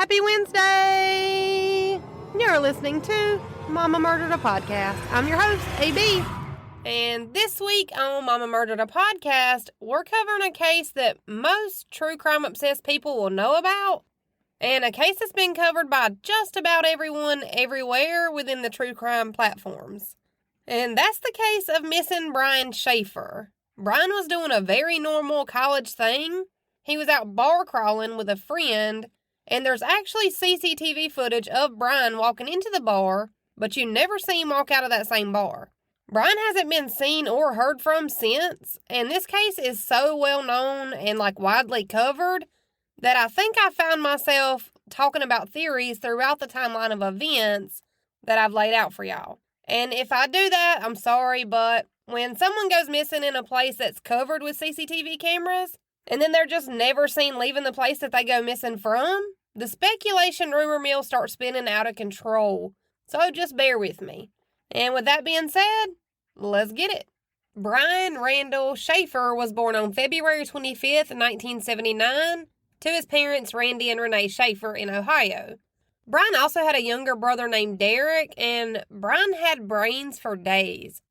Happy Wednesday! You're listening to Mama Murdered a Podcast. I'm your host, AB. And this week on Mama Murdered a Podcast, we're covering a case that most true crime obsessed people will know about. And a case that's been covered by just about everyone everywhere within the true crime platforms. And that's the case of missing Brian Shaffer. Brian was doing a very normal college thing. He was out bar crawling with a friend, and there's actually CCTV footage of Brian walking into the bar, but you never see him walk out of that same bar. Brian hasn't been seen or heard from since, and this case is so well known and widely covered that I think I found myself talking about theories throughout the timeline of events that I've laid out for y'all. And if I do that, I'm sorry, but when someone goes missing in a place that's covered with CCTV cameras, and then they're just never seen leaving the place that they go missing from, the speculation rumor mill starts spinning out of control. So just bear with me. And with that being said, let's get it. Brian Randall Shaffer was born on February 25th, 1979, to his parents Randy and Renee Shaffer in Ohio. Brian also had a younger brother named Derek, and Brian had brains for days.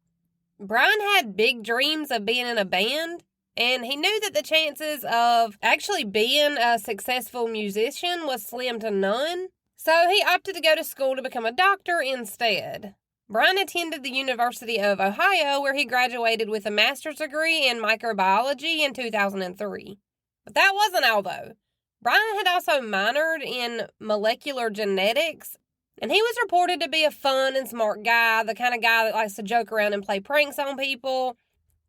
Brian had big dreams of being in a band, and he knew that the chances of actually being a successful musician was slim to none, so he opted to go to school to become a doctor instead. Brian attended the University of Ohio, where he graduated with a master's degree in microbiology in 2003. But that wasn't all, though. Brian had also minored in molecular genetics, and he was reported to be a fun and smart guy, the kind of guy that likes to joke around and play pranks on people.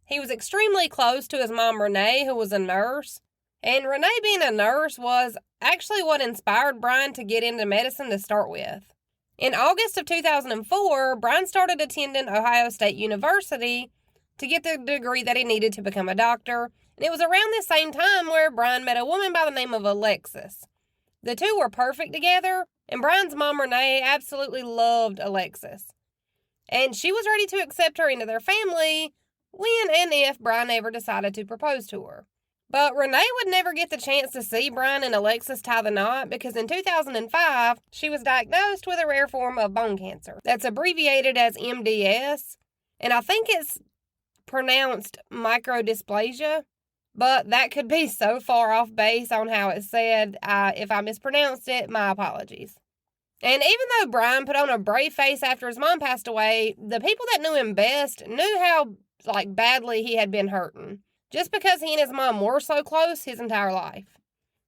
He was extremely close to his mom, Renee, who was a nurse. And Renee being a nurse was actually what inspired Brian to get into medicine to start with. In August of 2004, Brian started attending Ohio State University to get the degree that he needed to become a doctor. And it was around this same time where Brian met a woman by the name of Alexis. The two were perfect together, and Brian's mom, Renee, absolutely loved Alexis. And she was ready to accept her into their family when and if Brian ever decided to propose to her. But Renee would never get the chance to see Brian and Alexis tie the knot because in 2005, she was diagnosed with a rare form of bone cancer that's abbreviated as MDS, and I think it's pronounced microdysplasia, but that could be so far off base on how it's said. If I mispronounced it, my apologies. And even though Brian put on a brave face after his mom passed away, the people that knew him best knew how badly he had been hurting, just because he and his mom were so close his entire life.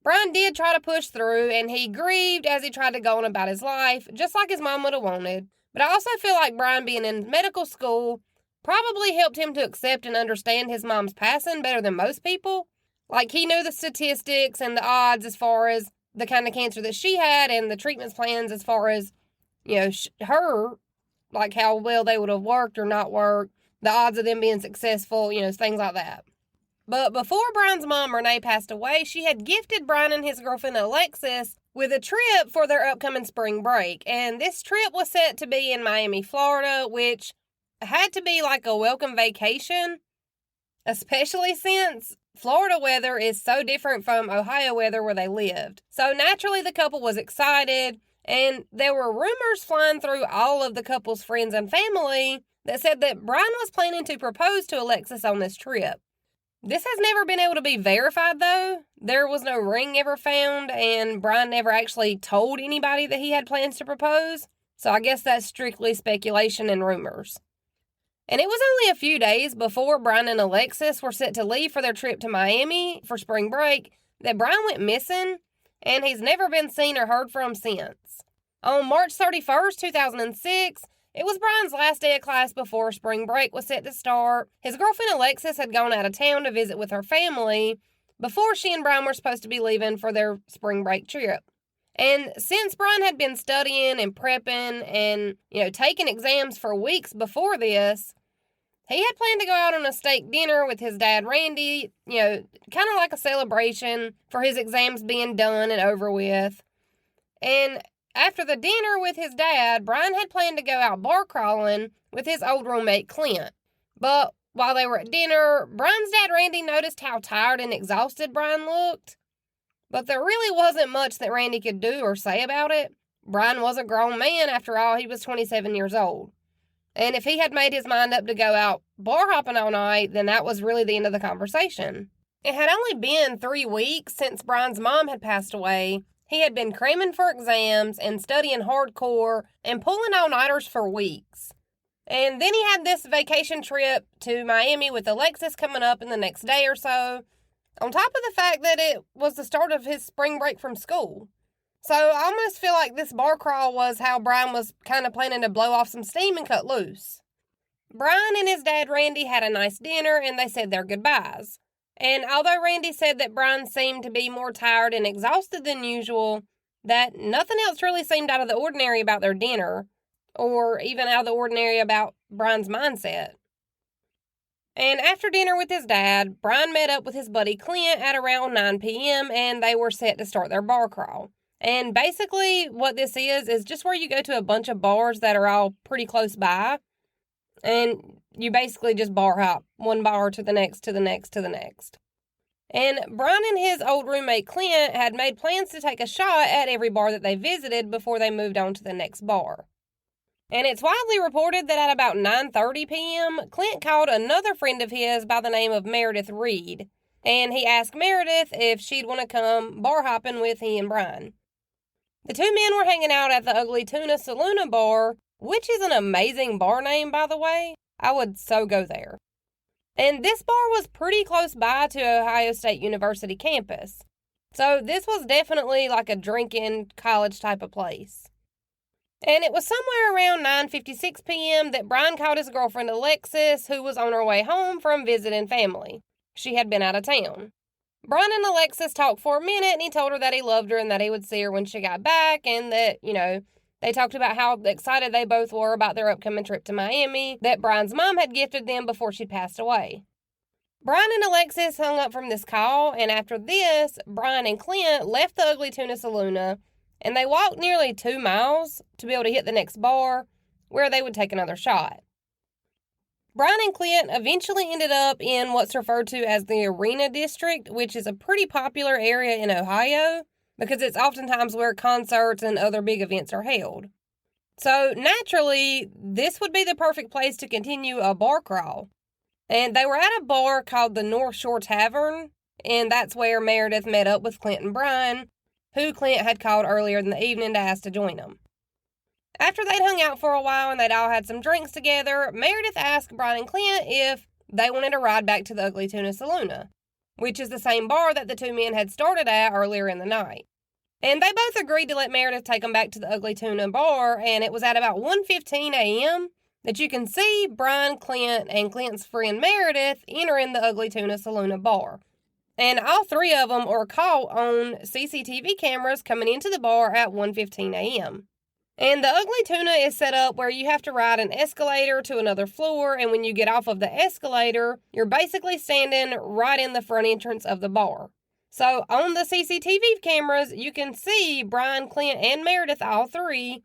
Brian did try to push through, and he grieved as he tried to go on about his life, just like his mom would have wanted. But I also feel like Brian being in medical school probably helped him to accept and understand his mom's passing better than most people. He knew the statistics and the odds as far as the kind of cancer that she had and the treatment plans as far as, her, how well they would have worked or not worked, the odds of them being successful, things like that. But before Brian's mom, Renee, passed away, she had gifted Brian and his girlfriend, Alexis, with a trip for their upcoming spring break. And this trip was set to be in Miami, Florida, which had to be a welcome vacation, especially since Florida weather is so different from Ohio weather where they lived. So naturally, the couple was excited, and there were rumors flying through all of the couple's friends and family that said that Brian was planning to propose to Alexis on this trip. This has never been able to be verified, though. There was no ring ever found, and Brian never actually told anybody that he had plans to propose. So I guess that's strictly speculation and rumors. And it was only a few days before Brian and Alexis were set to leave for their trip to Miami for spring break that Brian went missing, and he's never been seen or heard from since. On March 31st, 2006, it was Brian's last day of class before spring break was set to start. His girlfriend Alexis had gone out of town to visit with her family before she and Brian were supposed to be leaving for their spring break trip. And since Brian had been studying and prepping and, taking exams for weeks before this, he had planned to go out on a steak dinner with his dad, Randy, kind of like a celebration for his exams being done and over with. And after the dinner with his dad, Brian had planned to go out bar crawling with his old roommate, Clint. But while they were at dinner, Brian's dad, Randy, noticed how tired and exhausted Brian looked. But there really wasn't much that Randy could do or say about it. Brian was a grown man. After all, he was 27 years old. And if he had made his mind up to go out bar hopping all night, then that was really the end of the conversation. It had only been 3 weeks since Brian's mom had passed away. He had been cramming for exams and studying hardcore and pulling all-nighters for weeks. And then he had this vacation trip to Miami with Alexis coming up in the next day or so, on top of the fact that it was the start of his spring break from school. So I almost feel like this bar crawl was how Brian was kind of planning to blow off some steam and cut loose. Brian and his dad Randy had a nice dinner and they said their goodbyes. And although Randy said that Brian seemed to be more tired and exhausted than usual, that nothing else really seemed out of the ordinary about their dinner, or even out of the ordinary about Brian's mindset. And after dinner with his dad, Brian met up with his buddy Clint at around 9 p.m. and they were set to start their bar crawl. And basically what this is just where you go to a bunch of bars that are all pretty close by, and you basically just bar hop, one bar to the next, to the next, to the next. And Brian and his old roommate Clint had made plans to take a shot at every bar that they visited before they moved on to the next bar. And it's widely reported that at about 9:30 p.m., Clint called another friend of his by the name of Meredith Reed, and he asked Meredith if she'd want to come bar hopping with he and Brian. The two men were hanging out at the Ugly Tuna Saloon bar, which is an amazing bar name, by the way. I would so go there. And this bar was pretty close by to Ohio State University campus. So this was definitely like a drinking college type of place. And it was somewhere around 9:56 p.m. that Brian called his girlfriend Alexis, who was on her way home from visiting family. She had been out of town. Brian and Alexis talked for a minute, and he told her that he loved her and that he would see her when she got back, and that, they talked about how excited they both were about their upcoming trip to Miami that Brian's mom had gifted them before she passed away. Brian and Alexis hung up from this call, and after this, Brian and Clint left the Ugly Tuna Saloon, and they walked nearly 2 miles to be able to hit the next bar, where they would take another shot. Brian and Clint eventually ended up in what's referred to as the Arena District, which is a pretty popular area in Ohio, because it's oftentimes where concerts and other big events are held. So, naturally, this would be the perfect place to continue a bar crawl. And they were at a bar called the North Shore Tavern, and that's where Meredith met up with Clint and Brian, who Clint had called earlier in the evening to ask to join them. After they'd hung out for a while and they'd all had some drinks together, Meredith asked Brian and Clint if they wanted to ride back to the Ugly Tuna Saloon, which is the same bar that the two men had started at earlier in the night. And they both agreed to let Meredith take them back to the Ugly Tuna bar, and it was at about 1:15 a.m. that you can see Brian, Clint, and Clint's friend Meredith entering the Ugly Tuna Saloon bar. And all three of them were caught on CCTV cameras coming into the bar at 1:15 a.m. And the Ugly Tuna is set up where you have to ride an escalator to another floor, and when you get off of the escalator, you're basically standing right in the front entrance of the bar. So on the CCTV cameras, you can see Brian, Clint, and Meredith, all three,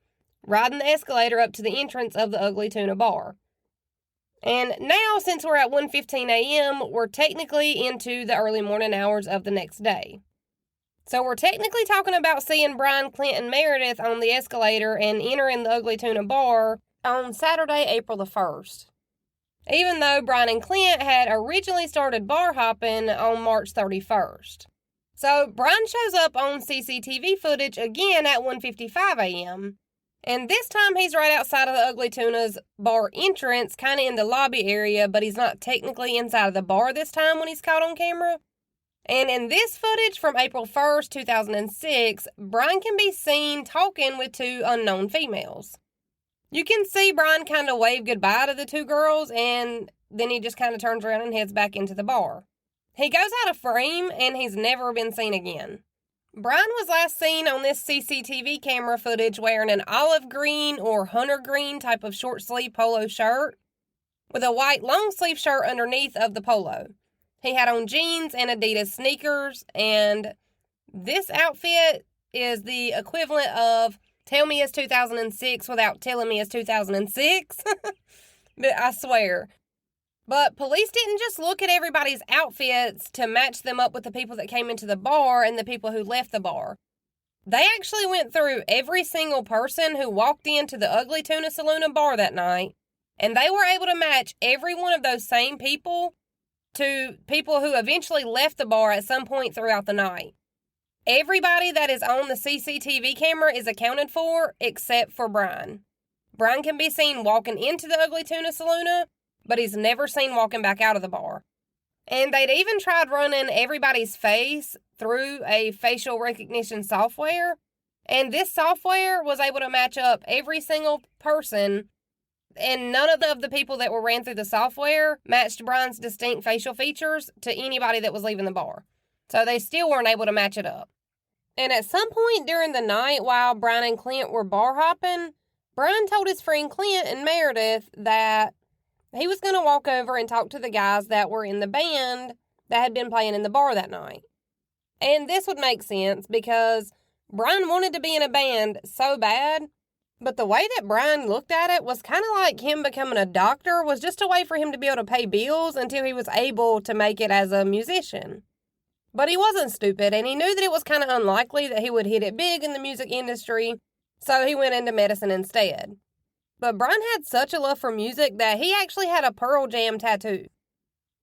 riding the escalator up to the entrance of the Ugly Tuna bar. And now, since we're at 1:15 a.m., we're technically into the early morning hours of the next day. So we're technically talking about seeing Brian, Clint, and Meredith on the escalator and entering the Ugly Tuna bar on Saturday, April the 1st. Even though Brian and Clint had originally started bar hopping on March 31st. So Brian shows up on CCTV footage again at 1:55 a.m. And this time he's right outside of the Ugly Tuna's bar entrance, kind of in the lobby area, but he's not technically inside of the bar this time when he's caught on camera. And in this footage from April 1st, 2006, Brian can be seen talking with two unknown females. You can see Brian kind of wave goodbye to the two girls, and then he just kind of turns around and heads back into the bar. He goes out of frame, and he's never been seen again. Brian was last seen on this CCTV camera footage wearing an olive green or hunter green type of short sleeve polo shirt with a white long sleeve shirt underneath of the polo. He had on jeans and Adidas sneakers, and this outfit is the equivalent of tell me it's 2006 without telling me it's 2006. But I swear. But police didn't just look at everybody's outfits to match them up with the people that came into the bar and the people who left the bar. They actually went through every single person who walked into the Ugly Tuna Saloon and bar that night, and they were able to match every one of those same people to people who eventually left the bar at some point throughout the night. Everybody that is on the CCTV camera is accounted for except for Brian. Brian can be seen walking into the Ugly Tuna Saloon, but he's never seen walking back out of the bar. And they'd even tried running everybody's face through a facial recognition software, and this software was able to match up every single person, and none of the people that were ran through the software matched Brian's distinct facial features to anybody that was leaving the bar. So they still weren't able to match it up. And at some point during the night while Brian and Clint were bar hopping, Brian told his friend Clint and Meredith that he was going to walk over and talk to the guys that were in the band that had been playing in the bar that night. And this would make sense because Brian wanted to be in a band so bad, but the way that Brian looked at it was kind of like him becoming a doctor was just a way for him to be able to pay bills until he was able to make it as a musician. But he wasn't stupid, and he knew that it was kind of unlikely that he would hit it big in the music industry, so he went into medicine instead. But Brian had such a love for music that he actually had a Pearl Jam tattoo.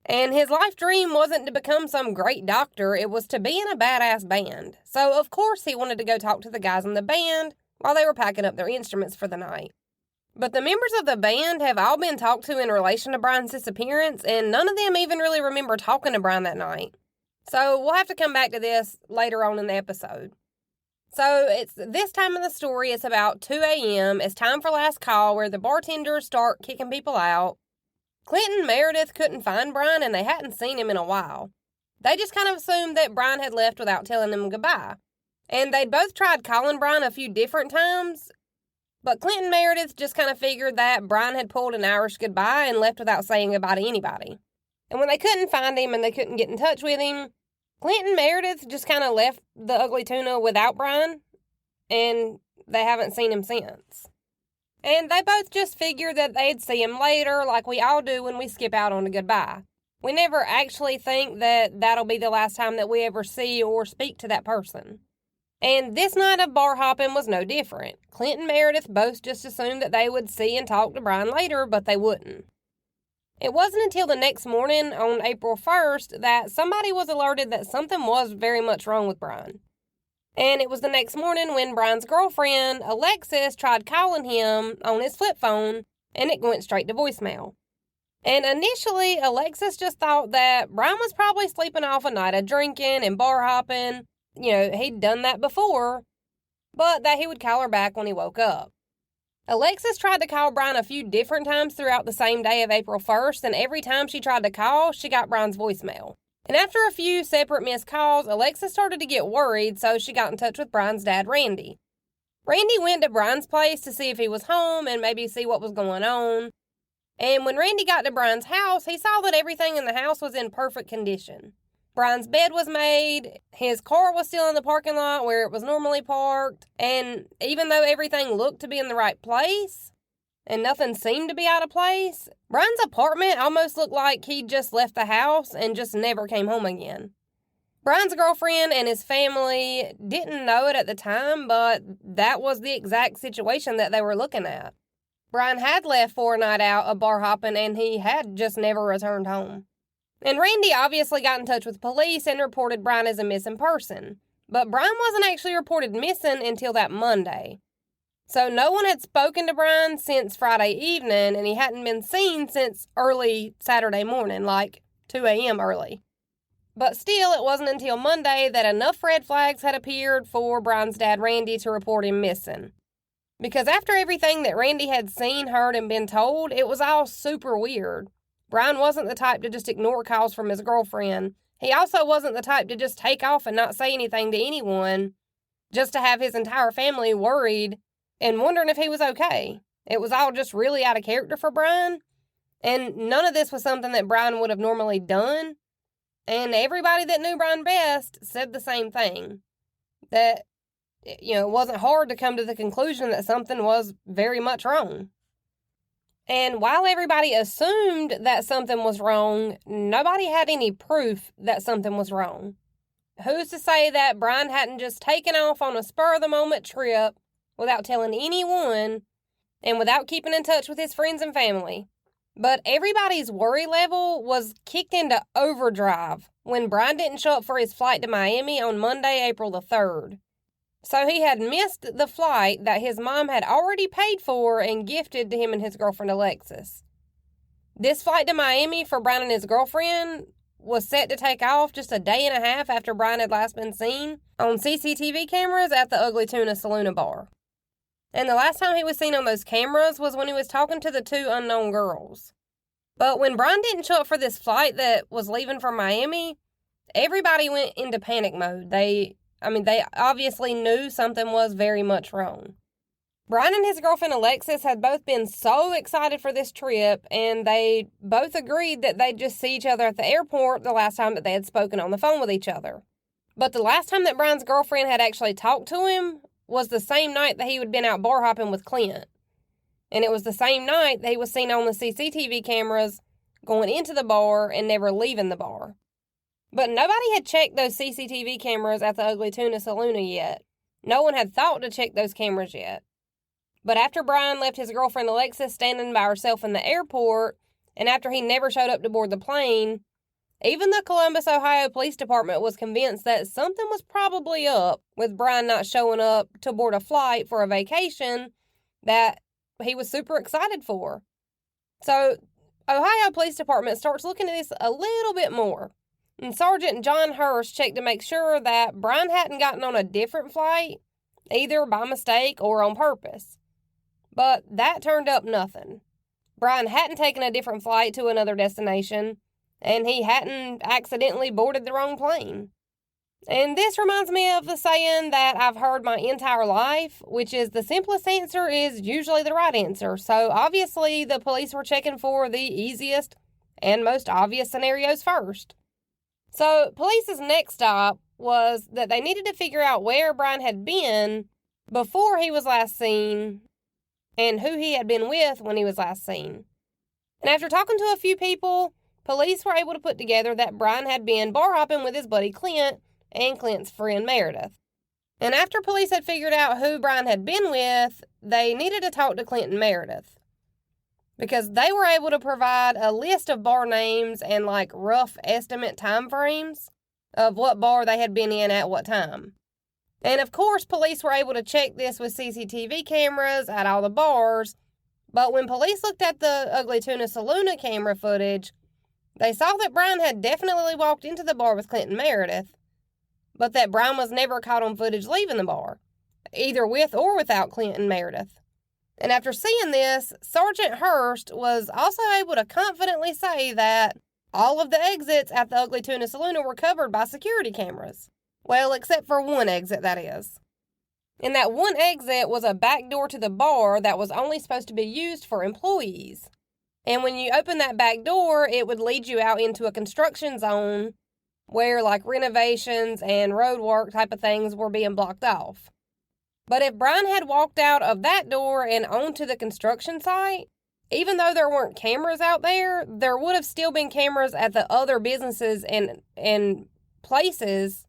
And his life dream wasn't to become some great doctor, it was to be in a badass band. So of course he wanted to go talk to the guys in the band while they were packing up their instruments for the night. But the members of the band have all been talked to in relation to Brian's disappearance, and none of them even really remember talking to Brian that night. So we'll have to come back to this later on in the episode. So it's this time of the story, it's about 2 a.m. It's time for last call where the bartenders start kicking people out. Clint and Meredith couldn't find Brian and they hadn't seen him in a while. They just kind of assumed that Brian had left without telling them goodbye. And they'd both tried calling Brian a few different times, but Clint and Meredith just kind of figured that Brian had pulled an Irish goodbye and left without saying goodbye to anybody. And when they couldn't find him and they couldn't get in touch with him, Clint and Meredith just kind of left the Ugly Tuna without Brian, and they haven't seen him since. And they both just figured that they'd see him later, like we all do when we skip out on a goodbye. We never actually think that that'll be the last time that we ever see or speak to that person. And this night of bar hopping was no different. Clint and Meredith both just assumed that they would see and talk to Brian later, but they wouldn't. It wasn't until the next morning, on April 1st, that somebody was alerted that something was very much wrong with Brian. And it was the next morning when Brian's girlfriend, Alexis, tried calling him on his flip phone, and it went straight to voicemail. And initially, Alexis just thought that Brian was probably sleeping off a night of drinking and bar hopping. You know, he'd done that before, but that he would call her back when he woke up. Alexis tried to call Brian a few different times throughout the same day of April 1st, and every time she tried to call, she got Brian's voicemail. And after a few separate missed calls, Alexis started to get worried, so she got in touch with Brian's dad, Randy. Randy went to Brian's place to see if he was home and maybe see what was going on. And when Randy got to Brian's house, he saw that everything in the house was in perfect condition. Brian's bed was made, his car was still in the parking lot where it was normally parked, and even though everything looked to be in the right place, and nothing seemed to be out of place, Brian's apartment almost looked like he'd just left the house and just never came home again. Brian's girlfriend and his family didn't know it at the time, but that was the exact situation that they were looking at. Brian had left for a night out of bar hopping, and he had just never returned home. And Randy obviously got in touch with police and reported Brian as a missing person. But Brian wasn't actually reported missing until that Monday. So no one had spoken to Brian since Friday evening, and he hadn't been seen since early Saturday morning, like 2 a.m. early. But still, it wasn't until Monday that enough red flags had appeared for Brian's dad, Randy, to report him missing. Because after everything that Randy had seen, heard, and been told, it was all super weird. Brian wasn't the type to just ignore calls from his girlfriend. He also wasn't the type to just take off and not say anything to anyone, just to have his entire family worried and wondering if he was okay. It was all just really out of character for Brian, and none of this was something that Brian would have normally done. And everybody that knew Brian best said the same thing, that, it wasn't hard to come to the conclusion that something was very much wrong. And while everybody assumed that something was wrong, nobody had any proof that something was wrong. Who's to say that Brian hadn't just taken off on a spur-of-the-moment trip without telling anyone and without keeping in touch with his friends and family? But everybody's worry level was kicked into overdrive when Brian didn't show up for his flight to Miami on Monday, April the 3rd. So he had missed the flight that his mom had already paid for and gifted to him and his girlfriend Alexis. This flight to Miami for Brian and his girlfriend was set to take off just a day and a half after Brian had last been seen on CCTV cameras at the Ugly Tuna Saloon bar. And the last time he was seen on those cameras was when he was talking to the two unknown girls. But when Brian didn't show up for this flight that was leaving for Miami, everybody went into panic mode. They obviously knew something was very much wrong. Brian and his girlfriend Alexis had both been so excited for this trip, and they both agreed that they'd just see each other at the airport the last time that they had spoken on the phone with each other. But the last time that Brian's girlfriend had actually talked to him was the same night that he had been out bar hopping with Clint. And it was the same night that he was seen on the CCTV cameras going into the bar and never leaving the bar. But nobody had checked those CCTV cameras at the Ugly Tuna Saloon yet. No one had thought to check those cameras yet. But after Brian left his girlfriend Alexis standing by herself in the airport, and after he never showed up to board the plane, even the Columbus, Ohio Police Department was convinced that something was probably up with Brian not showing up to board a flight for a vacation that he was super excited for. So, Ohio Police Department starts looking at this a little bit more. And Sergeant John Hurst checked to make sure that Brian hadn't gotten on a different flight, either by mistake or on purpose. But that turned up nothing. Brian hadn't taken a different flight to another destination, and he hadn't accidentally boarded the wrong plane. And this reminds me of the saying that I've heard my entire life, which is the simplest answer is usually the right answer. So obviously the police were checking for the easiest and most obvious scenarios first. So police's next stop was that they needed to figure out where Brian had been before he was last seen and who he had been with when he was last seen. And after talking to a few people, police were able to put together that Brian had been bar hopping with his buddy Clint and Clint's friend Meredith. And after police had figured out who Brian had been with, they needed to talk to Clint and Meredith, because they were able to provide a list of bar names and rough estimate time frames of what bar they had been in at what time. And of course, police were able to check this with CCTV cameras at all the bars, but when police looked at the Ugly Tuna Saloon camera footage, they saw that Brian had definitely walked into the bar with Clint and Meredith, but that Brian was never caught on footage leaving the bar, either with or without Clint and Meredith. And after seeing this, Sergeant Hurst was also able to confidently say that all of the exits at the Ugly Tuna Saloon were covered by security cameras. Well, except for one exit, that is. And that one exit was a back door to the bar that was only supposed to be used for employees. And when you open that back door, it would lead you out into a construction zone where renovations and road work type of things were being blocked off. But if Brian had walked out of that door and onto the construction site, even though there weren't cameras out there, there would have still been cameras at the other businesses and places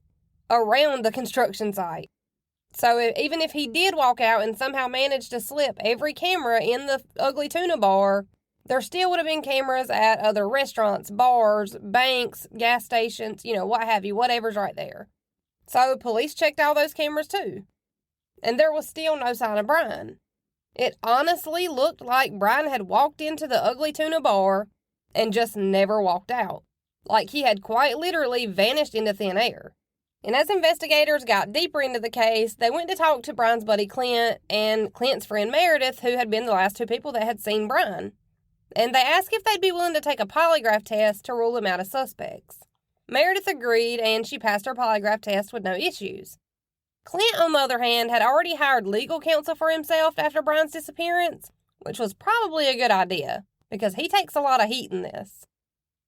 around the construction site. So even if he did walk out and somehow managed to slip every camera in the Ugly Tuna bar, there still would have been cameras at other restaurants, bars, banks, gas stations, what have you, whatever's right there. So police checked all those cameras too. And there was still no sign of Brian. It honestly looked like Brian had walked into the Ugly Tuna bar and just never walked out. Like he had quite literally vanished into thin air. And as investigators got deeper into the case, they went to talk to Brian's buddy Clint and Clint's friend Meredith, who had been the last two people that had seen Brian. And they asked if they'd be willing to take a polygraph test to rule him out as suspects. Meredith agreed, and she passed her polygraph test with no issues. Clint, on the other hand, had already hired legal counsel for himself after Brian's disappearance, which was probably a good idea, because he takes a lot of heat in this.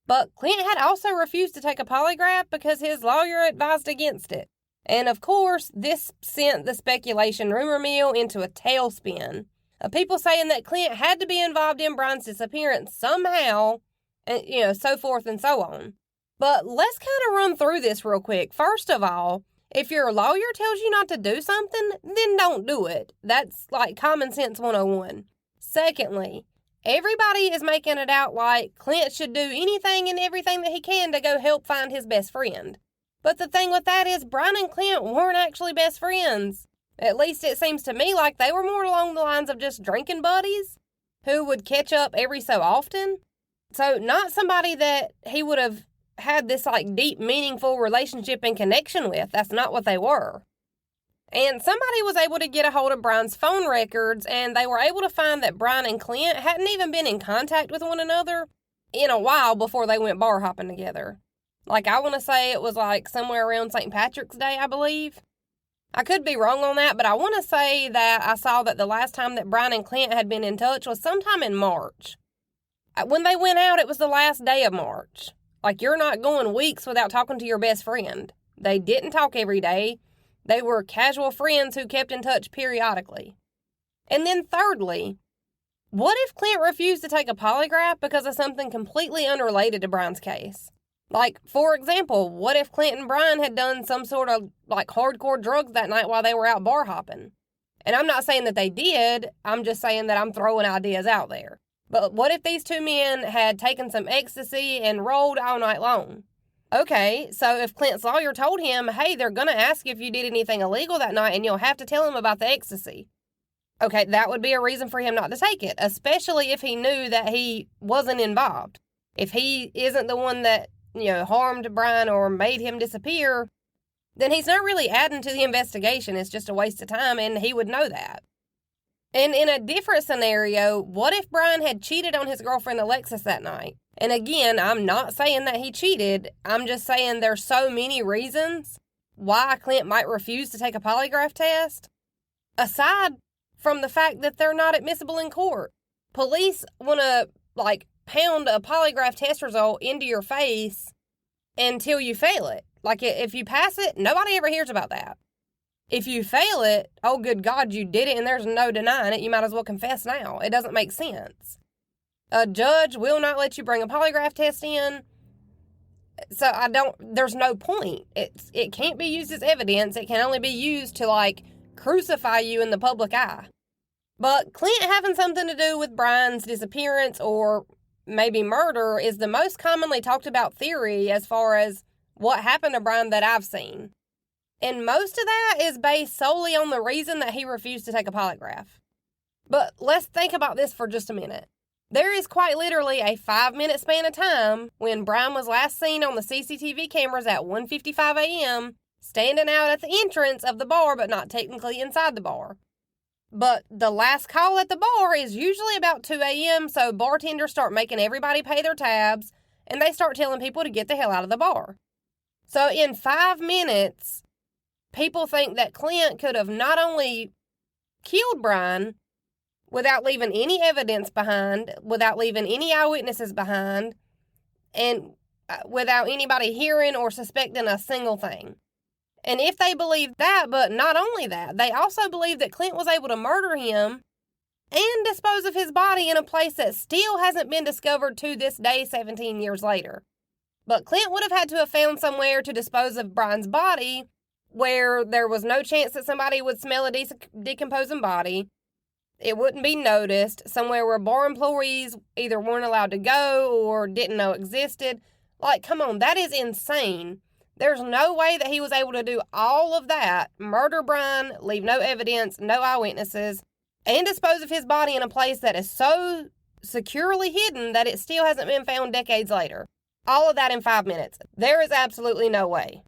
But Clint had also refused to take a polygraph because his lawyer advised against it. And of course, this sent the speculation rumor mill into a tailspin, People saying that Clint had to be involved in Brian's disappearance somehow, and, so forth and so on. But let's kind of run through this real quick. First of all, if your lawyer tells you not to do something, then don't do it. That's like common sense 101. Secondly, everybody is making it out like Clint should do anything and everything that he can to go help find his best friend. But the thing with that is Brian and Clint weren't actually best friends. At least it seems to me like they were more along the lines of just drinking buddies who would catch up every so often. So not somebody that he would have had this like deep, meaningful relationship and connection with. That's not what they were. And somebody was able to get a hold of Brian's phone records, and they were able to find that Brian and Clint hadn't even been in contact with one another in a while before they went bar hopping together. Like, I want to say it was like somewhere around St. Patrick's Day, I believe. I could be wrong on that, but I want to say that I saw that the last time that Brian and Clint had been in touch was sometime in March. When they went out, it was the last day of March. Like, you're not going weeks without talking to your best friend. They didn't talk every day. They were casual friends who kept in touch periodically. And then thirdly, what if Clint refused to take a polygraph because of something completely unrelated to Brian's case? Like, for example, what if Clint and Brian had done some sort of, like, hardcore drugs that night while they were out bar hopping? And I'm not saying that they did. I'm just saying that I'm throwing ideas out there. But what if these two men had taken some ecstasy and rolled all night long? Okay, so if Clint's lawyer told him, hey, they're going to ask if you did anything illegal that night and you'll have to tell him about the ecstasy. Okay, that would be a reason for him not to take it, especially if he knew that he wasn't involved. If he isn't the one that, harmed Brian or made him disappear, then he's not really adding to the investigation. It's just a waste of time, and he would know that. And in a different scenario, what if Brian had cheated on his girlfriend Alexis that night? And again, I'm not saying that he cheated. I'm just saying there's so many reasons why Clint might refuse to take a polygraph test, aside from the fact that they're not admissible in court. Police want to, pound a polygraph test result into your face until you fail it. Like, if you pass it, nobody ever hears about that. If you fail it, oh, good God, you did it and there's no denying it. You might as well confess now. It doesn't make sense. A judge will not let you bring a polygraph test in. So there's no point. It can't be used as evidence. It can only be used to, crucify you in the public eye. But Clint having something to do with Brian's disappearance or maybe murder is the most commonly talked about theory as far as what happened to Brian that I've seen. And most of that is based solely on the reason that he refused to take a polygraph. But let's think about this for just a minute. There is quite literally a 5-minute span of time when Brian was last seen on the CCTV cameras at 1:55 a.m., standing out at the entrance of the bar, but not technically inside the bar. But the last call at the bar is usually about 2 a.m., so bartenders start making everybody pay their tabs, and they start telling people to get the hell out of the bar. So in 5 minutes, people think that Clint could have not only killed Brian without leaving any evidence behind, without leaving any eyewitnesses behind, and without anybody hearing or suspecting a single thing. And if they believe that, but not only that, they also believe that Clint was able to murder him and dispose of his body in a place that still hasn't been discovered to this day 17 years later. But Clint would have had to have found somewhere to dispose of Brian's body where there was no chance that somebody would smell a decomposing body. It wouldn't be noticed. Somewhere where bar employees either weren't allowed to go or didn't know existed. Come on, that is insane. There's no way that he was able to do all of that, murder Brian, leave no evidence, no eyewitnesses, and dispose of his body in a place that is so securely hidden that it still hasn't been found decades later. All of that in 5 minutes. There is absolutely no way.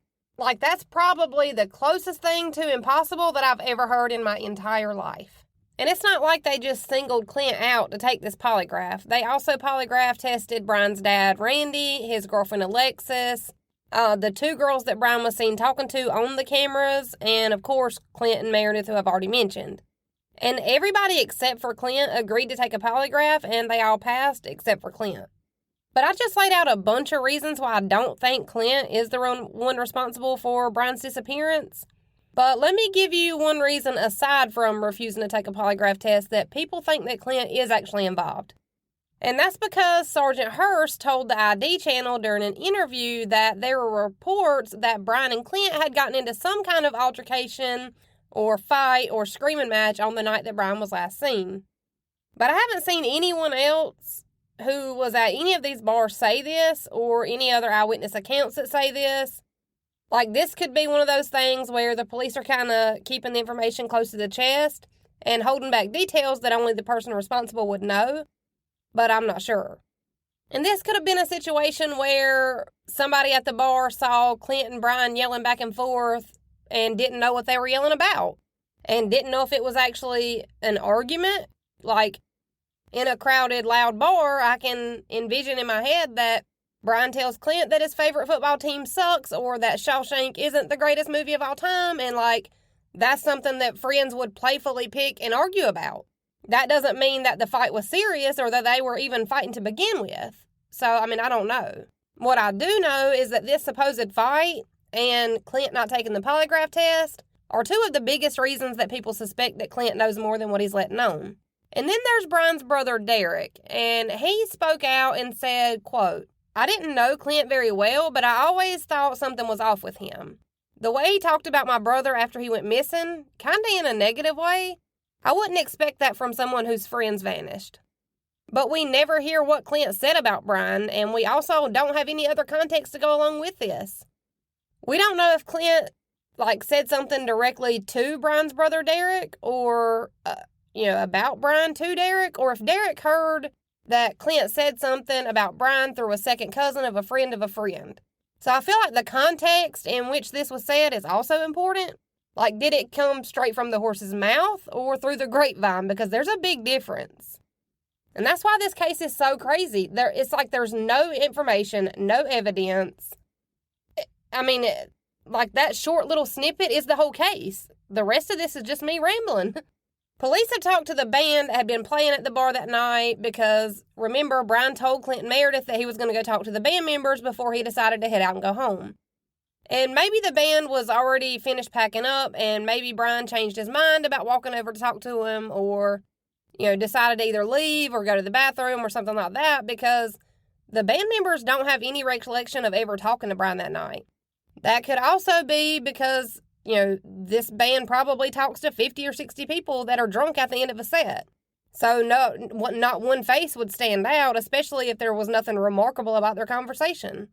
That's probably the closest thing to impossible that I've ever heard in my entire life. And it's not like they just singled Clint out to take this polygraph. They also polygraph tested Brian's dad, Randy, his girlfriend, Alexis, the 2 girls that Brian was seen talking to on the cameras, and, of course, Clint and Meredith, who I've already mentioned. And everybody except for Clint agreed to take a polygraph, and they all passed except for Clint. But I just laid out a bunch of reasons why I don't think Clint is the one responsible for Brian's disappearance. But let me give you one reason aside from refusing to take a polygraph test that people think that Clint is actually involved. And that's because Sergeant Hurst told the ID channel during an interview that there were reports that Brian and Clint had gotten into some kind of altercation or fight or screaming match on the night that Brian was last seen. But I haven't seen anyone else who was at any of these bars say this, or any other eyewitness accounts that say this. Like, this could be one of those things where the police are kind of keeping the information close to the chest and holding back details that only the person responsible would know, but I'm not sure. And this could have been a situation where somebody at the bar saw Clint and Brian yelling back and forth and didn't know what they were yelling about, and didn't know if it was actually an argument. Like, in a crowded, loud bar, I can envision in my head that Brian tells Clint that his favorite football team sucks, or that Shawshank isn't the greatest movie of all time, and, like, that's something that friends would playfully pick and argue about. That doesn't mean that the fight was serious or that they were even fighting to begin with. So, I mean, I don't know. What I do know is that this supposed fight and Clint not taking the polygraph test are two of the biggest reasons that people suspect that Clint knows more than what he's letting on. And then there's Brian's brother, Derek, and he spoke out and said, quote, "I didn't know Clint very well, but I always thought something was off with him. The way he talked about my brother after he went missing, kinda in a negative way, I wouldn't expect that from someone whose friends vanished. But we never hear what Clint said about Brian, and we also don't have any other context to go along with this. We don't know if Clint, said something directly to Brian's brother, Derek, or, about Brian to Derek, or if Derek heard that Clint said something about Brian through a second cousin of a friend of a friend. So I feel like the context in which this was said is also important. Like, did it come straight from the horse's mouth or through the grapevine? Because there's a big difference. And that's why this case is so crazy. It's like there's no information, no evidence. I mean, that short little snippet is the whole case. The rest of this is just me rambling. Police had talked to the band that had been playing at the bar that night because, remember, Brian told Clinton Meredith that he was going to go talk to the band members before he decided to head out and go home. And maybe the band was already finished packing up, and maybe Brian changed his mind about walking over to talk to him, or, decided to either leave or go to the bathroom or something like that, because the band members don't have any recollection of ever talking to Brian that night. That could also be because, this band probably talks to 50 or 60 people that are drunk at the end of a set. So not one face would stand out, especially if there was nothing remarkable about their conversation.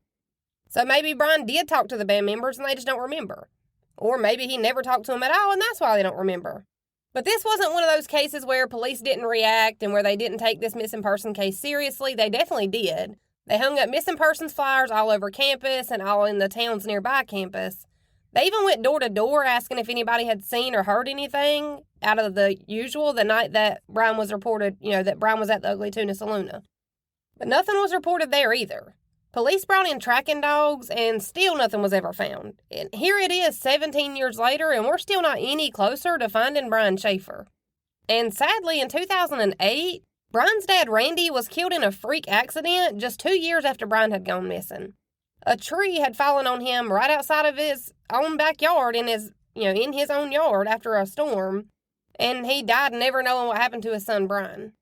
So maybe Brian did talk to the band members and they just don't remember. Or maybe he never talked to them at all and that's why they don't remember. But this wasn't one of those cases where police didn't react and where they didn't take this missing person case seriously. They definitely did. They hung up missing persons flyers all over campus and all in the towns nearby campus. They even went door to door asking if anybody had seen or heard anything out of the usual the night that Brian was reported, that Brian was at the Ugly Tuna Saloona. But nothing was reported there either. Police brought in tracking dogs and still nothing was ever found. And here it is 17 years later and we're still not any closer to finding Brian Shaffer. And sadly, in 2008, Brian's dad, Randy, was killed in a freak accident just 2 years after Brian had gone missing. A tree had fallen on him right outside of his own backyard in his own yard after a storm, and he died never knowing what happened to his son, Brian.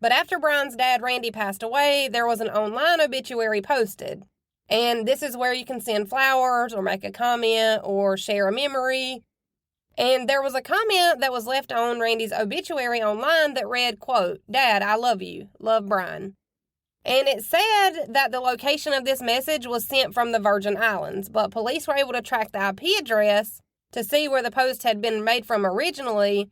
But after Brian's dad, Randy, passed away, there was an online obituary posted. And this is where you can send flowers or make a comment or share a memory. And there was a comment that was left on Randy's obituary online that read, quote, "Dad, I love you. Love, Brian." And it said that the location of this message was sent from the Virgin Islands, but police were able to track the IP address to see where the post had been made from originally.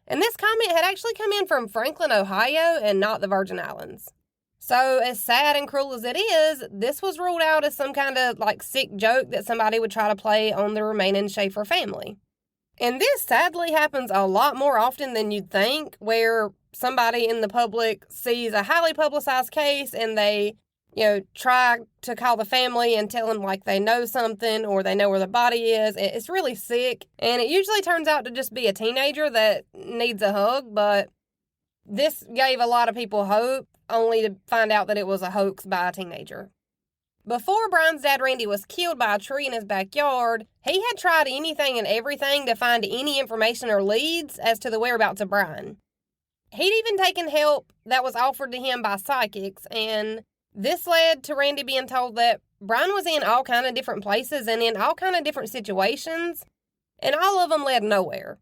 And this comment had actually come in from Franklin, Ohio, and not the Virgin Islands. So as sad and cruel as it is, this was ruled out as some kind of sick joke that somebody would try to play on the remaining Shaffer family. And this sadly happens a lot more often than you'd think, where somebody in the public sees a highly publicized case and they, try to call the family and tell them they know something or they know where the body is. It's really sick. And it usually turns out to just be a teenager that needs a hug, but this gave a lot of people hope only to find out that it was a hoax by a teenager. Before Brian's dad Randy was killed by a tree in his backyard, he had tried anything and everything to find any information or leads as to the whereabouts of Brian. He'd even taken help that was offered to him by psychics, and this led to Randy being told that Brian was in all kind of different places and in all kind of different situations, and all of them led nowhere.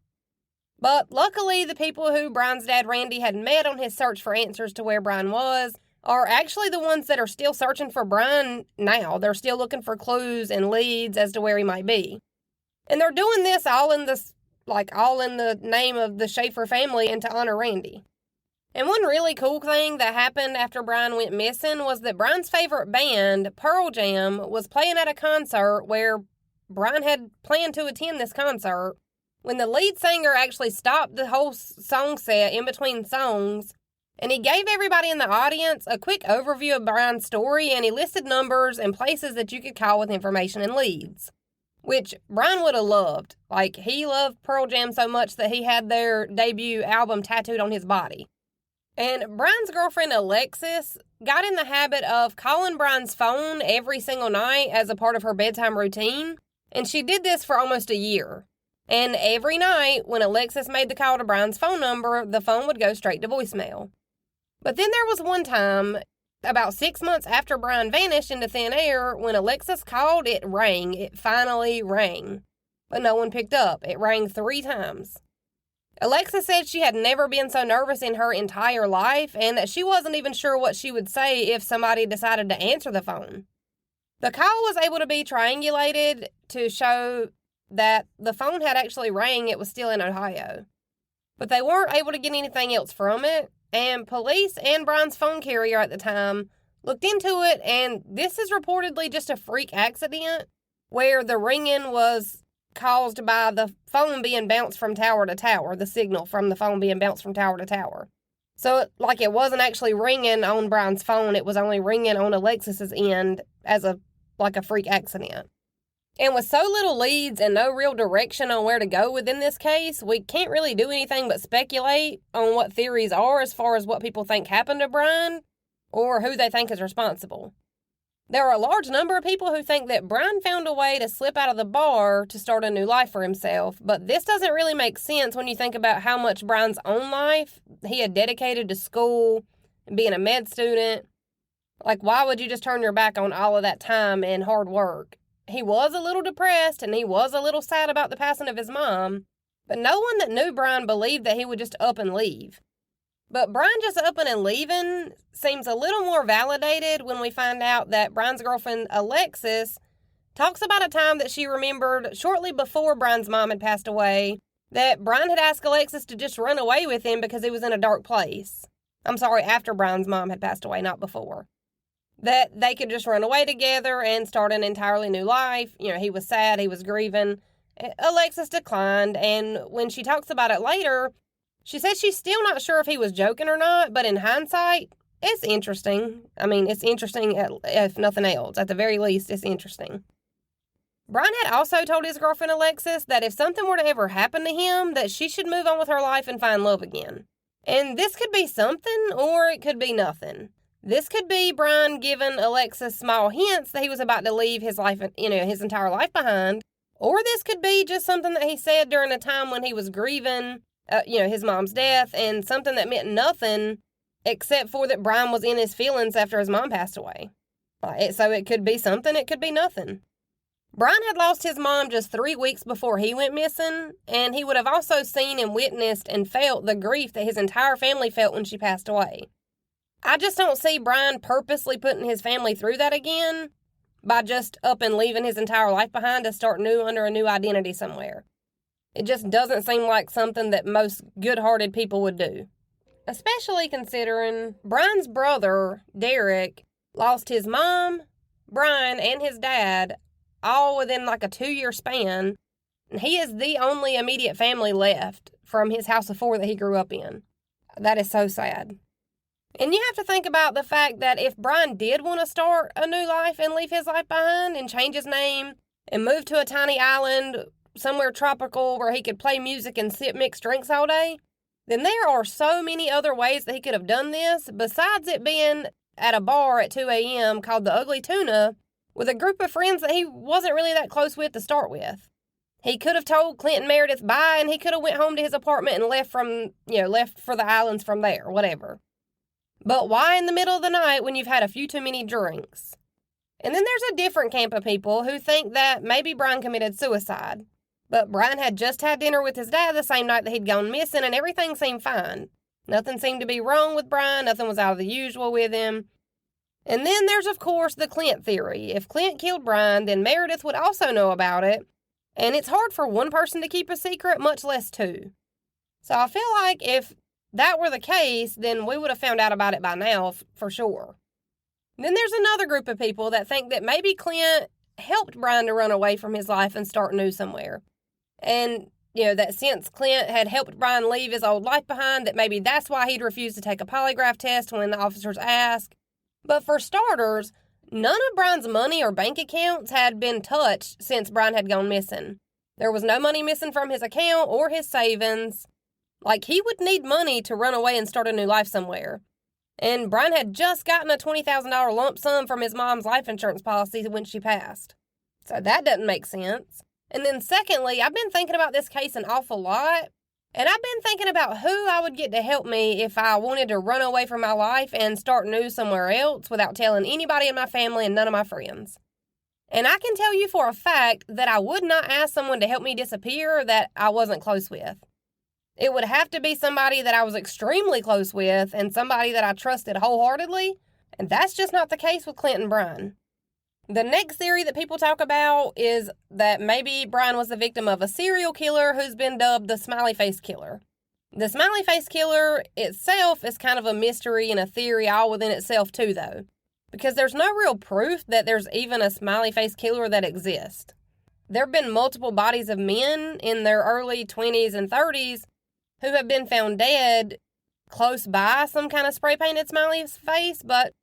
But luckily, the people who Brian's dad Randy had met on his search for answers to where Brian was are actually the ones that are still searching for Brian now. They're still looking for clues and leads as to where he might be. And they're doing this all in the name of the Shaffer family and to honor Randy. And one really cool thing that happened after Brian went missing was that Brian's favorite band, Pearl Jam, was playing at a concert where Brian had planned to attend this concert when the lead singer actually stopped the whole song set in between songs, and he gave everybody in the audience a quick overview of Brian's story, and he listed numbers and places that you could call with information and leads, which Brian would have loved. Like, he loved Pearl Jam so much that he had their debut album tattooed on his body. And Brian's girlfriend, Alexis, got in the habit of calling Brian's phone every single night as a part of her bedtime routine, and she did this for almost a year. And every night, when Alexis made the call to Brian's phone number, the phone would go straight to voicemail. But then there was one time, about 6 months after Brian vanished into thin air, when Alexis called, it rang. It finally rang. But no one picked up. It rang 3 times. Alexis said she had never been so nervous in her entire life, and that she wasn't even sure what she would say if somebody decided to answer the phone. The call was able to be triangulated to show that the phone had actually rang. It was still in Ohio. But they weren't able to get anything else from it, and police and Brian's phone carrier at the time looked into it, and this is reportedly just a freak accident where the ringing was caused by the phone being bounced from tower to tower, the signal from the phone being bounced from tower to tower. So, it wasn't actually ringing on Brian's phone, it was only ringing on Alexis's end as a freak accident. And with so little leads and no real direction on where to go within this case, we can't really do anything but speculate on what theories are as far as what people think happened to Brian or who they think is responsible. There are a large number of people who think that Brian found a way to slip out of the bar to start a new life for himself, but this doesn't really make sense when you think about how much Brian's own life he had dedicated to school and being a med student. Why would you just turn your back on all of that time and hard work? He was a little depressed, and he was a little sad about the passing of his mom, but no one that knew Brian believed that he would just up and leave. But Brian just upping and leaving seems a little more validated when we find out that Brian's girlfriend, Alexis, talks about a time that she remembered shortly before Brian's mom had passed away, that Brian had asked Alexis to just run away with him because he was in a dark place. I'm sorry, after Brian's mom had passed away, not before. That they could just run away together and start an entirely new life. He was sad, he was grieving. Alexis declined, and when she talks about it later, she says she's still not sure if he was joking or not, but in hindsight, it's interesting. It's interesting if nothing else. At the very least, it's interesting. Brian had also told his girlfriend Alexis that if something were to ever happen to him, that she should move on with her life and find love again. And this could be something, or it could be nothing. This could be Brian giving Alexis small hints that he was about to leave his life, his entire life behind. Or this could be just something that he said during a time when he was grieving, his mom's death, and something that meant nothing except for that Brian was in his feelings after his mom passed away. So it could be something, it could be nothing. Brian had lost his mom just 3 weeks before he went missing, and he would have also seen and witnessed and felt the grief that his entire family felt when she passed away. I just don't see Brian purposely putting his family through that again by just up and leaving his entire life behind to start new under a new identity somewhere. It just doesn't seem like something that most good-hearted people would do. Especially considering Brian's brother, Derek, lost his mom, Brian, and his dad all within a 2-year span. And he is the only immediate family left from his house of 4 that he grew up in. That is so sad. And you have to think about the fact that if Brian did want to start a new life and leave his life behind and change his name and move to a tiny island somewhere tropical where he could play music and sip mixed drinks all day, then there are so many other ways that he could have done this besides it being at a bar at 2 a.m. called the Ugly Tuna with a group of friends that he wasn't really that close with to start with. He could have told Clint and Meredith bye, and he could have went home to his apartment and left for the islands from there, whatever. But why in the middle of the night when you've had a few too many drinks? And then there's a different camp of people who think that maybe Brian committed suicide. But Brian had just had dinner with his dad the same night that he'd gone missing, and everything seemed fine. Nothing seemed to be wrong with Brian. Nothing was out of the usual with him. And then there's, of course, the Clint theory. If Clint killed Brian, then Meredith would also know about it. And it's hard for one person to keep a secret, much less two. So I feel like if that were the case, then we would have found out about it by now, for sure. Then there's another group of people that think that maybe Clint helped Brian to run away from his life and start new somewhere. And, that since Clint had helped Brian leave his old life behind, that maybe that's why he'd refused to take a polygraph test when the officers asked. But for starters, none of Brian's money or bank accounts had been touched since Brian had gone missing. There was no money missing from his account or his savings. Like, he would need money to run away and start a new life somewhere. And Brian had just gotten a $20,000 lump sum from his mom's life insurance policy when she passed. So that doesn't make sense. And then secondly, I've been thinking about this case an awful lot. And I've been thinking about who I would get to help me if I wanted to run away from my life and start new somewhere else without telling anybody in my family and none of my friends. And I can tell you for a fact that I would not ask someone to help me disappear that I wasn't close with. It would have to be somebody that I was extremely close with and somebody that I trusted wholeheartedly, and that's just not the case with Clint and Brian. The next theory that people talk about is that maybe Brian was the victim of a serial killer who's been dubbed the Smiley Face Killer. The Smiley Face Killer itself is kind of a mystery and a theory all within itself too, though, because there's no real proof that there's even a Smiley Face Killer that exists. There have been multiple bodies of men in their early 20s and 30s who have been found dead close by some kind of spray-painted smiley face, but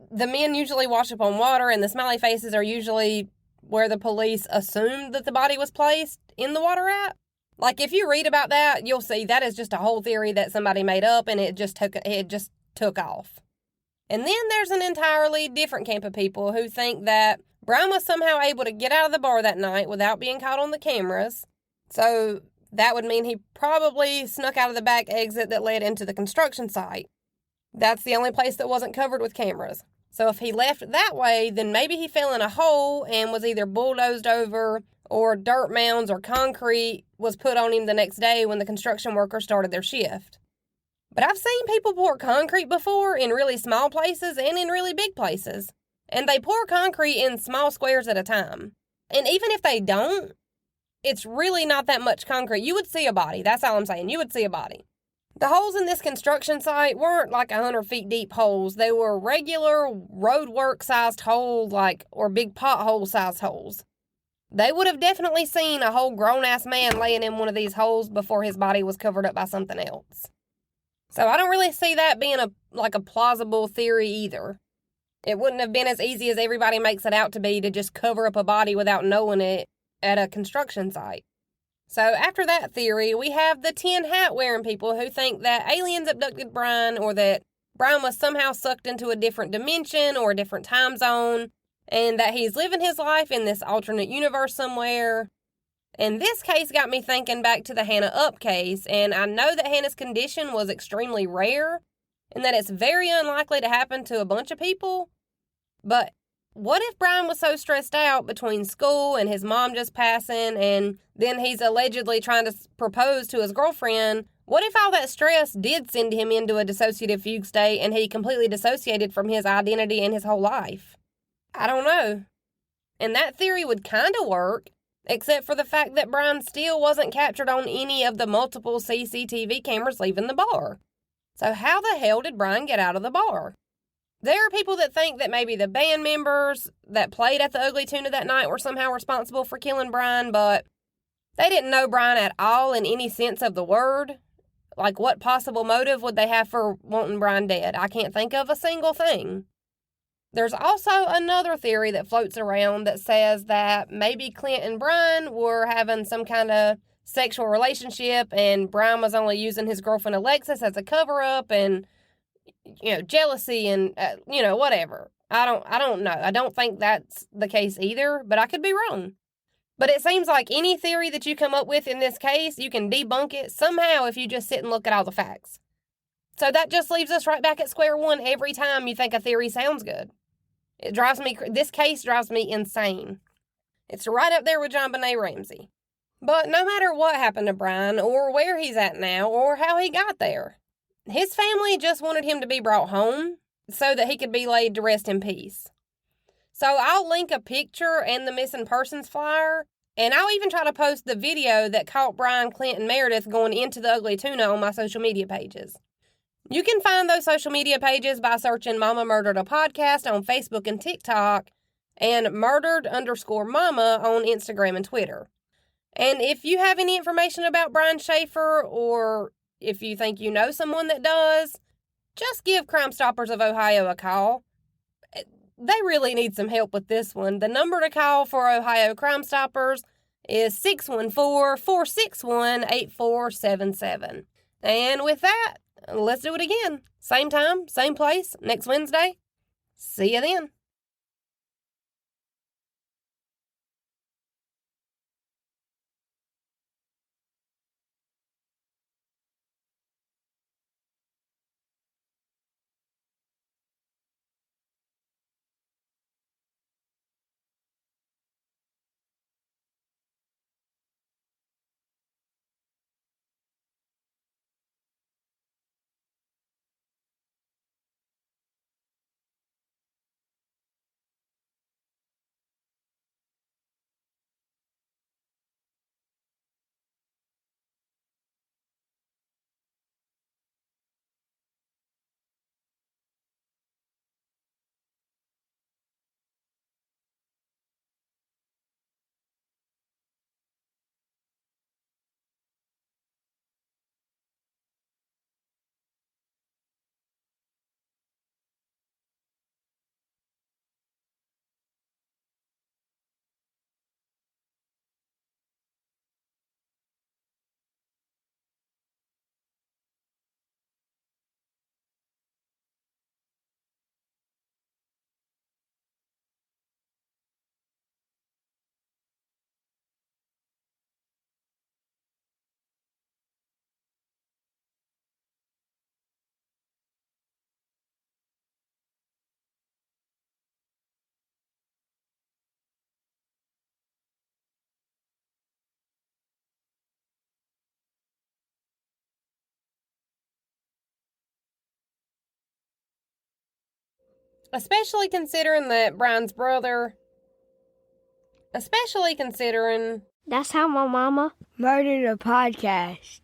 the men usually wash up on water, and the smiley faces are usually where the police assumed that the body was placed in the water at. Like, if you read about that, you'll see that is just a whole theory that somebody made up, and it just took off. And then there's an entirely different camp of people who think that Brian was somehow able to get out of the bar that night without being caught on the cameras. So that would mean he probably snuck out of the back exit that led into the construction site. That's the only place that wasn't covered with cameras. So if he left that way, then maybe he fell in a hole and was either bulldozed over, or dirt mounds or concrete was put on him the next day when the construction workers started their shift. But I've seen people pour concrete before in really small places and in really big places. And they pour concrete in small squares at a time. And even if they don't, it's really not that much concrete. You would see a body. That's all I'm saying. You would see a body. The holes in this construction site weren't like 100 feet deep holes. They were regular roadwork-sized holes, or big pothole-sized holes. They would have definitely seen a whole grown-ass man laying in one of these holes before his body was covered up by something else. So I don't really see that being a plausible theory either. It wouldn't have been as easy as everybody makes it out to be to just cover up a body without knowing it at a construction site. So after that theory, we have the tin hat wearing people who think that aliens abducted Brian, or that Brian was somehow sucked into a different dimension or a different time zone, and that he's living his life in this alternate universe somewhere. And this case got me thinking back to the Hannah Up case, and I know that Hannah's condition was extremely rare, and that it's very unlikely to happen to a bunch of people. But what if Brian was so stressed out between school and his mom just passing, and then he's allegedly trying to propose to his girlfriend? What if all that stress did send him into a dissociative fugue state and he completely dissociated from his identity and his whole life? I don't know. And that theory would kind of work, except for the fact that Brian still wasn't captured on any of the multiple CCTV cameras leaving the bar. So how the hell did Brian get out of the bar? There are people that think that maybe the band members that played at the Ugly Tuna that night were somehow responsible for killing Brian, but they didn't know Brian at all in any sense of the word. Like, what possible motive would they have for wanting Brian dead? I can't think of a single thing. There's also another theory that floats around that says that maybe Clint and Brian were having some kind of sexual relationship, and Brian was only using his girlfriend Alexis as a cover-up, and jealousy and, whatever. I don't know. I don't think that's the case either, but I could be wrong. But it seems like any theory that you come up with in this case, you can debunk it somehow if you just sit and look at all the facts. So that just leaves us right back at square one every time you think a theory sounds good. This case drives me insane. It's right up there with JonBenet Ramsey. But no matter what happened to Brian, or where he's at now, or how he got there, his family just wanted him to be brought home so that he could be laid to rest in peace. So I'll link a picture and the missing persons flyer, and I'll even try to post the video that caught Brian, Clint, and Meredith going into the Ugly Tuna on my social media pages. You can find those social media pages by searching Mama Murdered a Podcast on Facebook and TikTok, and murdered_mama on Instagram and Twitter. And if you have any information about Brian Shaffer, or if you think you know someone that does, just give Crime Stoppers of Ohio a call. They really need some help with this one. The number to call for Ohio Crime Stoppers is 614-461-8477. And with that, let's do it again. Same time, same place, next Wednesday. See you then. Especially considering that Brian's brother... Especially considering... That's how my mama murdered a podcast.